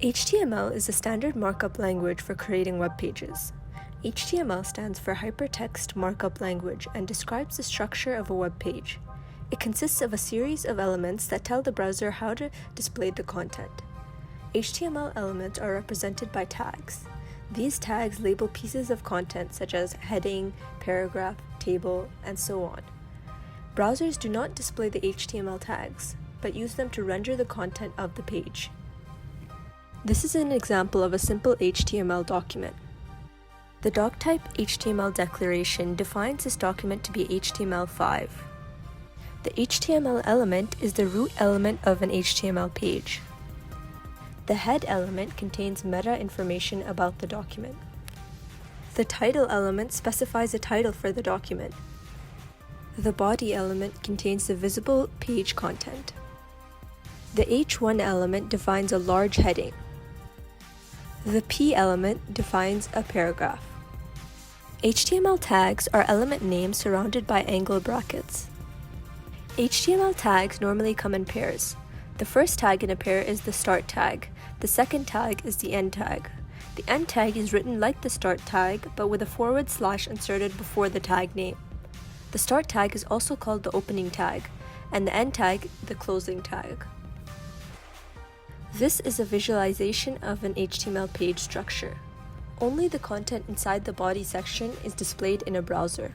HTML is a standard markup language for creating web pages. HTML stands for Hypertext Markup Language and describes the structure of a web page. It consists of a series of elements that tell the browser how to display the content. HTML elements are represented by tags. These tags label pieces of content such as heading, paragraph, table, and so on. Browsers do not display the HTML tags, but use them to render the content of the page. This is an example of a simple HTML document. The doctype HTML declaration defines this document to be HTML5. The HTML element is the root element of an HTML page. The head element contains meta information about the document. The title element specifies a title for the document. The body element contains the visible page content. The H1 element defines a large heading. The P element defines a paragraph. HTML tags are element names surrounded by angle brackets. HTML tags normally come in pairs. The first tag in a pair is the start tag. The second tag is the end tag. The end tag is written like the start tag, but with a forward slash inserted before the tag name. The start tag is also called the opening tag, and the end tag the closing tag. This is a visualization of an HTML page structure. Only the content inside the body section is displayed in a browser.